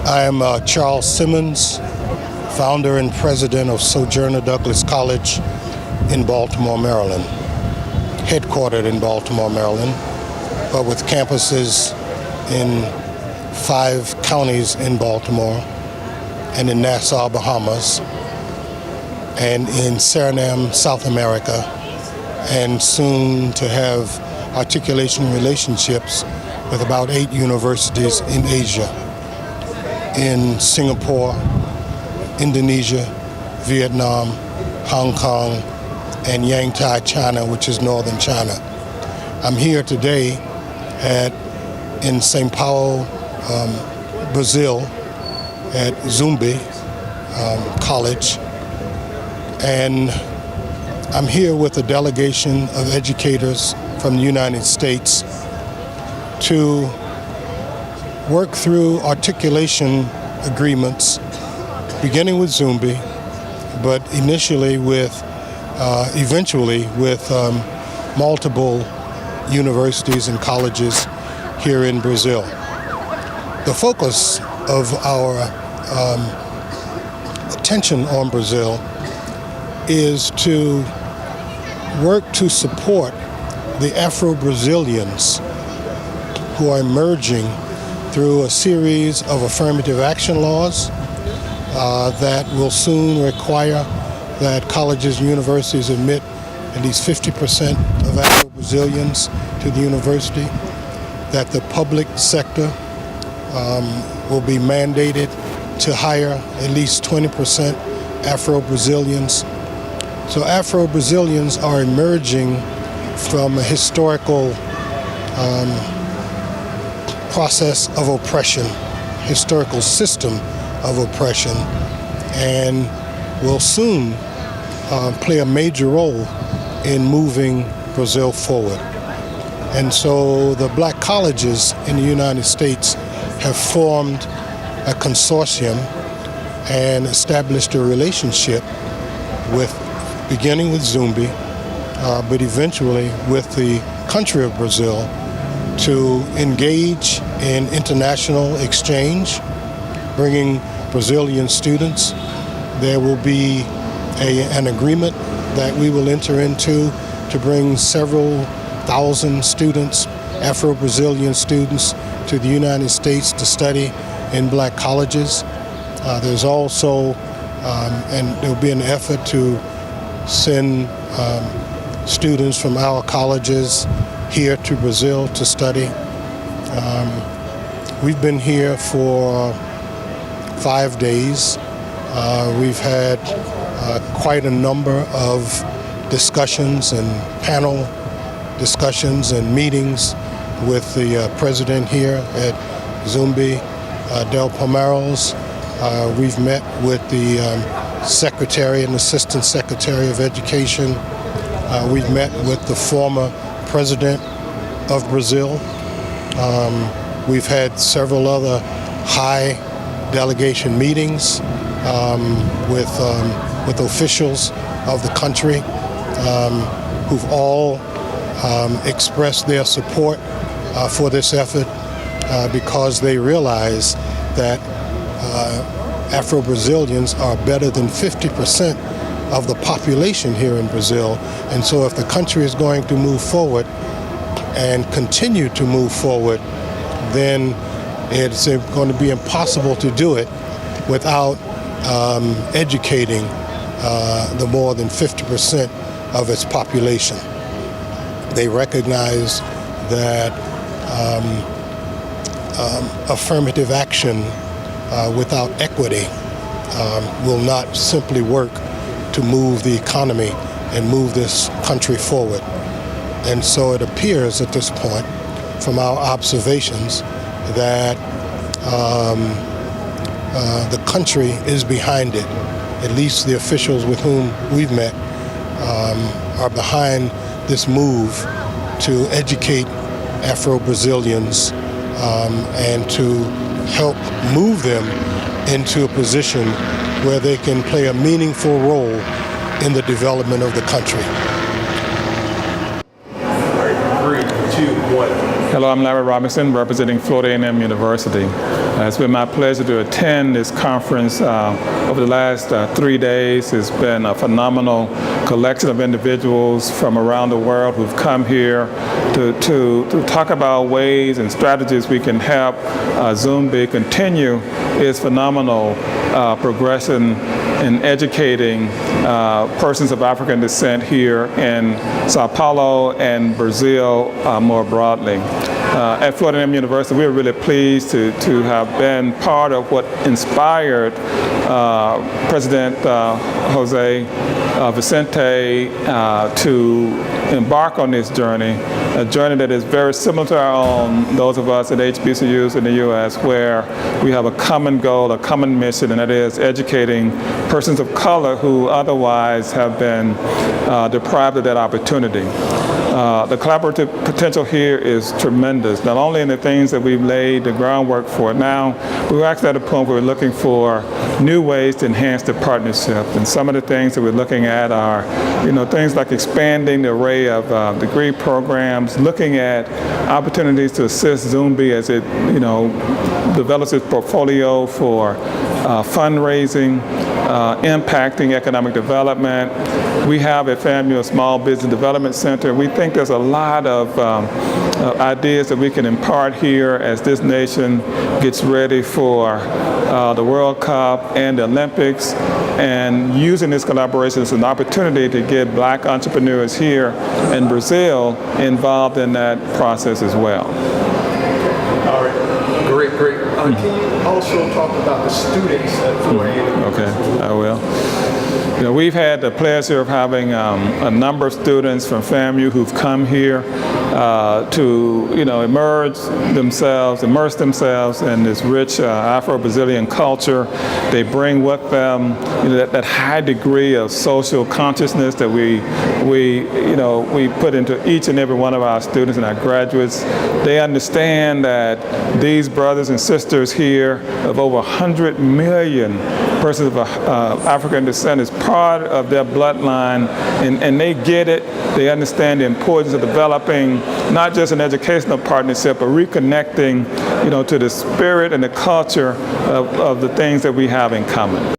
I am Charles Simmons, founder and president of Sojourner Douglas College in Baltimore, Maryland, headquartered in Baltimore, Maryland, but with campuses in 5 counties in Baltimore and in Nassau, Bahamas, and in Suriname, South America, and soon to have articulation relationships with about 8 universities in Asia, in Singapore, Indonesia, Vietnam, Hong Kong, and Yantai, China, which is northern China. I'm here today in São Paulo, Brazil, at Zumbi College, and I'm here with a delegation of educators from the United States to work through articulation agreements, beginning with Zumbi, but eventually with multiple universities and colleges here in Brazil. The focus of our attention on Brazil is to work to support the Afro-Brazilians who are emerging through a series of affirmative action laws that will soon require that colleges and universities admit at least 50% of Afro-Brazilians to the university, that the public sector will be mandated to hire at least 20% Afro-Brazilians. So Afro-Brazilians are emerging from a historical process of oppression, historical system of oppression, and will soon play a major role in moving Brazil forward. And so the black colleges in the United States have formed a consortium and established a relationship beginning with Zumbi, but eventually with the country of Brazil, to engage in international exchange, bringing Brazilian students. There will be an agreement that we will enter into to bring several thousand students, Afro-Brazilian students, to the United States to study in black colleges. There's also, and there'll be an effort to send students from our colleges here to Brazil to study. We've been here for 5 days. We've had quite a number of discussions and panel discussions and meetings with the president here at Zumbi, Del Palmares. We've met with the Secretary and Assistant Secretary of Education. We've met with the former President of Brazil. We've had several other high delegation meetings with officials of the country who've all expressed their support for this effort because they realize that Afro-Brazilians are better than 50% of the population here in Brazil. And so if the country is going to move forward and continue to move forward, then it's going to be impossible to do it without educating the more than 50% of its population. They recognize that affirmative action without equity will not simply work to move the economy and move this country forward. And so it appears at this point, from our observations, that the country is behind it. At least the officials with whom we've met are behind this move to educate Afro-Brazilians and to help move them into a position where they can play a meaningful role in the development of the country. All right, 3, 2, 1. Hello, I'm Larry Robinson, representing Florida A&M University. It's been my pleasure to attend this conference over the last 3 days. It's been a phenomenal collection of individuals from around the world who've come here to talk about ways and strategies we can help Zumbi continue its phenomenal progression in educating persons of African descent here in Sao Paulo and Brazil more broadly. At Florida A&M University, we're really pleased to have been part of what inspired President Jose Vicente to embark on this journey, a journey that is very similar to our own, those of us at HBCUs in the U.S., where we have a common goal, a common mission, and that is educating persons of color who otherwise have been deprived of that opportunity. The collaborative potential here is tremendous, not only in the things that we've laid the groundwork for now, we're actually at a point where we're looking for new ways to enhance the partnership. And some of the things that we're looking at are, things like expanding the array of degree programs, looking at opportunities to assist Zumbi as it, develops its portfolio for fundraising, impacting economic development. We have at FAMU a Small Business Development Center. We think there's a lot of ideas that we can impart here as this nation gets ready for the World Cup and the Olympics, and using this collaboration as an opportunity to get black entrepreneurs here in Brazil involved in that process as well. All right, great. Can you also talk about the students at Florida University? Okay, I will. We've had the pleasure of having a number of students from FAMU who've come here to immerse themselves in this rich Afro-Brazilian culture. They bring with them that high degree of social consciousness that we put into each and every one of our students and our graduates. They understand that these brothers and sisters here of over 100 million persons of African descent is part of their bloodline, and they get it. They understand the importance of developing not just an educational partnership, but reconnecting, to the spirit and the culture of the things that we have in common.